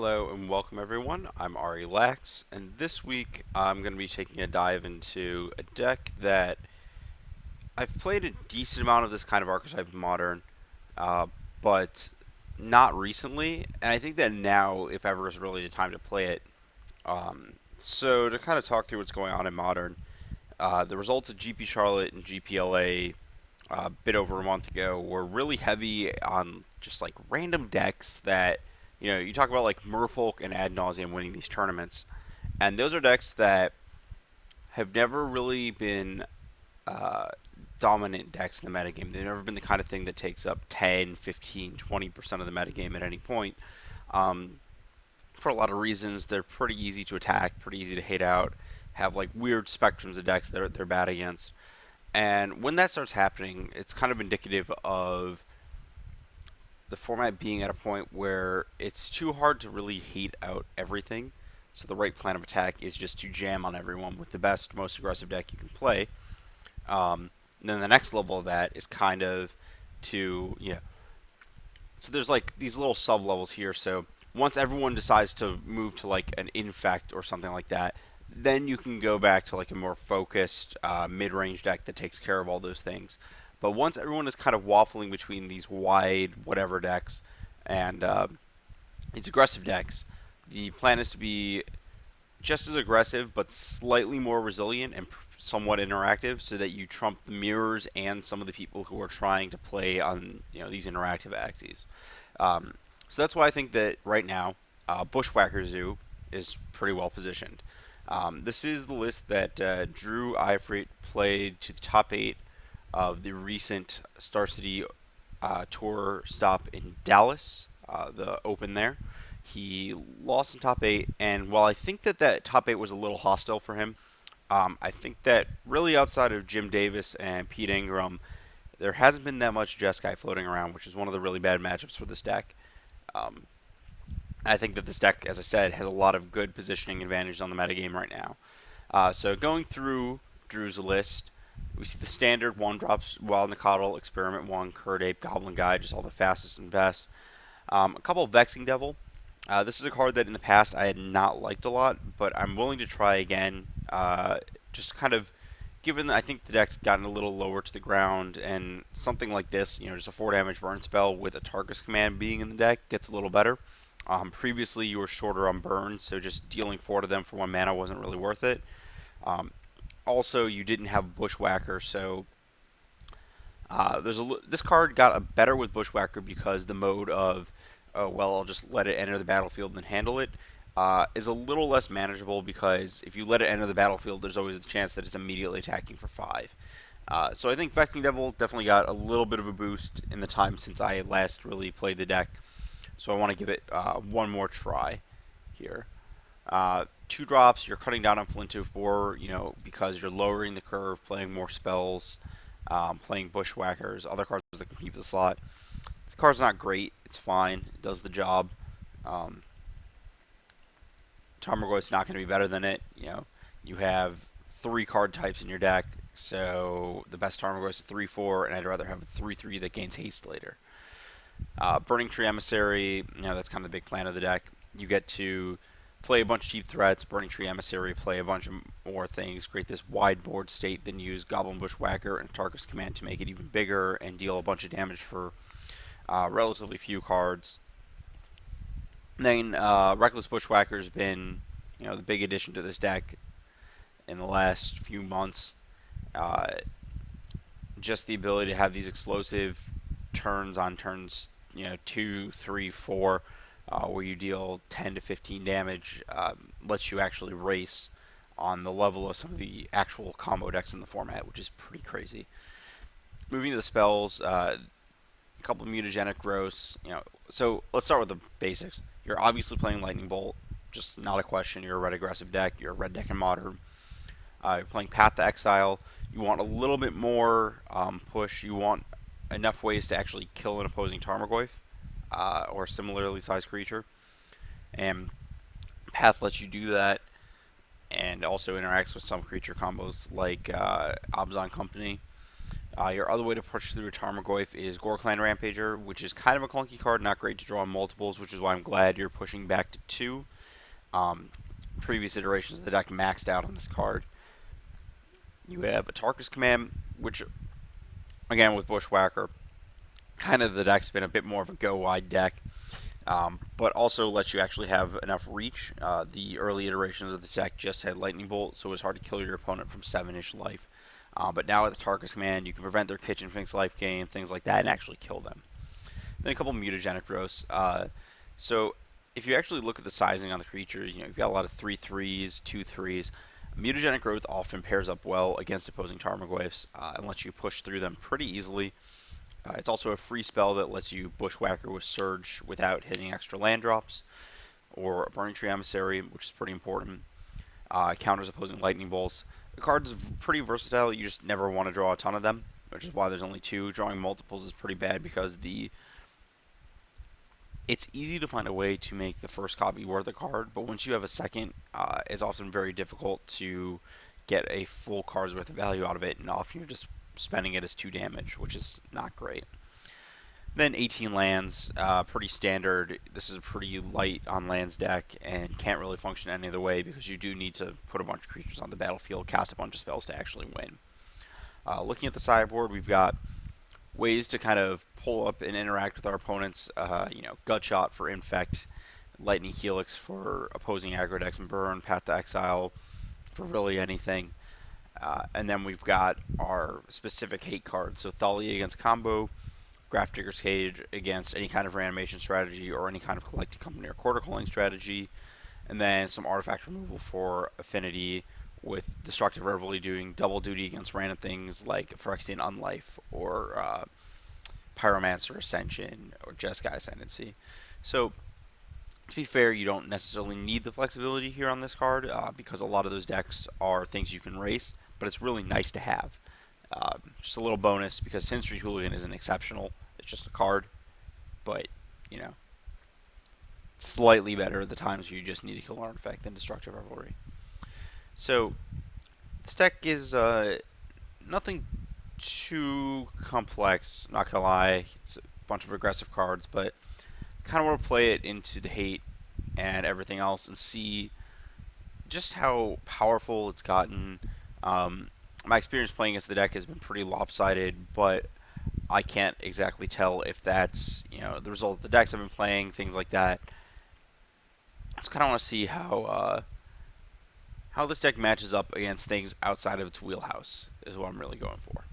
Hello and welcome everyone. I'm Ari Lax, and this week I'm going to be taking a dive into a deck that I've played a decent amount of this kind of archetype in Modern, uh, but not recently, and I think that now, if ever, is really the time to play it. So to kind of talk through what's going on in Modern, the results of GP Charlotte and GPLA a bit over a month ago were really heavy on just like random decks that you talk about like Merfolk and Ad Nauseam winning these tournaments, and those are decks that have never really been uh, dominant decks in the metagame. They've never been the kind of thing that takes up 10, 15, 20% of the metagame at any point. Um, for a lot of reasons, they're pretty easy to attack, pretty easy to hate out, have like weird spectrums of decks that they're bad against. And when that starts happening, it's kind of indicative of the format being at a point where it's too hard to really hate out everything. So the right plan of attack is just to jam on everyone with the best, most aggressive deck you can play. Then the next level of that is kind of to, so there's like these little sub levels here. So once everyone decides to move to like an infect or something like that, then you can go back to like a more focused mid-range deck that takes care of all those things. But once everyone is kind of waffling between these wide whatever decks and these aggressive decks, the plan is to be just as aggressive but slightly more resilient and somewhat interactive, so that you trump the mirrors and some of the people who are trying to play on these interactive axes. So that's why I think that right now Bushwhacker Zoo is pretty well positioned. This is the list that Drew Eifert played to the top 8 of the recent Star City Tour stop in Dallas, the Open there. He lost in top 8, and while I think that top 8 was a little hostile for him, I think that really outside of Jim Davis and Pete Ingram, there hasn't been that much Jeskai floating around, which is one of the really bad matchups for this deck. Um, I think that this deck, as I said, has a lot of good positioning advantages on the metagame right now. So going through Drew's list, we see the standard 1-drops, Wild Nicodle, Experiment 1, Curd Ape, Goblin Guy, just all the fastest and best. A couple of Vexing Devil. This is a card that in the past I had not liked a lot, but I'm willing to try again. Just kind of given I think the deck's gotten a little lower to the ground, and something like this, just a 4 damage burn spell with a Tarkus command being in the deck gets a little better. Previously, you were shorter on burn, so just dealing 4 to them for 1 mana wasn't really worth it. Also, you didn't have Bushwhacker, so this card got better with Bushwhacker because the mode of, oh, well, I'll just let it enter the battlefield and handle it, is a little less manageable, because if you let it enter the battlefield, there's always a chance that it's immediately attacking for 5. So I think Vexing Devil definitely got a little bit of a boost in the time since I last really played the deck. So I want to give it one more try here. 2 drops, you're cutting down on Flint to 4, because you're lowering the curve, playing more spells, playing Bushwhackers, other cards that can keep the slot. The card's not great, it's fine, it does the job. Tarmogoyf's not going to be better than it. You have 3 card types in your deck, so the best Tarmogoyf is a 3/4, and I'd rather have a 3/3 that gains haste later. Burning Tree Emissary, that's kind of the big plan of the deck. You get to play a bunch of cheap threats, Burning Tree Emissary, play a bunch of more things, create this wide board state, then use Goblin Bushwhacker and Tarkus Command to make it even bigger and deal a bunch of damage for relatively few cards. Then Reckless Bushwhacker's been, the big addition to this deck in the last few months. Just the ability to have these explosive turns on turns, 2, 3, 4, where you deal 10 to 15 damage, lets you actually race on the level of some of the actual combo decks in the format, which is pretty crazy. Moving to the spells, a couple of mutagenic growths. So let's start with the basics. You're obviously playing Lightning Bolt, just not a question. You're a red aggressive deck. You're a red deck in Modern. You're playing Path to Exile. You want a little bit more push. You want enough ways to actually kill an opposing Tarmogoyf or similarly sized creature. And Path lets you do that, and also interacts with some creature combos like Abzan Company. Your other way to push through a Tarmogoyf is Gorklan Rampager, which is kind of a clunky card, not great to draw on multiples, which is why I'm glad you're pushing back to 2. Um, Previous iterations of the deck maxed out on this card. You have a Tarkus Command, which, again, with Bushwhacker, kind of the deck's been a bit more of a go-wide deck, but also lets you actually have enough reach. The early iterations of the deck just had Lightning Bolt, so it was hard to kill your opponent from 7-ish life. But now with the Tarkus Command, you can prevent their Kitchen Finks life gain, things like that, and actually kill them. Then a couple mutagenic growths. So if you actually look at the sizing on the creatures, you've got a lot of 3/3s, 2/3s. Mutagenic growth often pairs up well against opposing Tarmogoyfs and lets you push through them pretty easily. It's also a free spell that lets you Bushwhacker with Surge without hitting extra land drops, or a Burning Tree Emissary, which is pretty important. Counters opposing Lightning Bolts. The card's pretty versatile, you just never want to draw a ton of them, which is why there's only 2. Drawing multiples is pretty bad because it's easy to find a way to make the first copy worth a card, but once you have a second, it's often very difficult to get a full card's worth of value out of it, and often you're just spending it as 2 damage, which is not great. Then 18 lands, pretty standard. This is a pretty light on lands deck and can't really function any other way because you do need to put a bunch of creatures on the battlefield, cast a bunch of spells to actually win. Looking at the sideboard, we've got ways to kind of pull up and interact with our opponents. Gutshot for Infect, Lightning Helix for opposing aggro decks and Burn, Path to Exile for really anything. And then we've got our specific hate cards. So Thalia against combo, Grafdigger's Cage against any kind of reanimation strategy or any kind of collecting company or quarter calling strategy. And then some artifact removal for affinity, with Destructive Revelry doing double duty against random things like Phyrexian Unlife or Pyromancer Ascension or Jeskai Ascendancy. So, to be fair, you don't necessarily need the flexibility here on this card because a lot of those decks are things you can race, but it's really nice to have. Just a little bonus because 10th Street Hooligan isn't exceptional. It's just a card, but, slightly better at the times where you just need to kill an artifact than Destructive Revelry. So, this deck is nothing too complex, not gonna lie. It's a bunch of aggressive cards, but kind of want to play it into the hate and everything else and see just how powerful it's gotten. My experience playing against the deck has been pretty lopsided, but I can't exactly tell if that's the result of the decks I've been playing, things like that. I just kind of want to see how this deck matches up against things outside of its wheelhouse is what I'm really going for.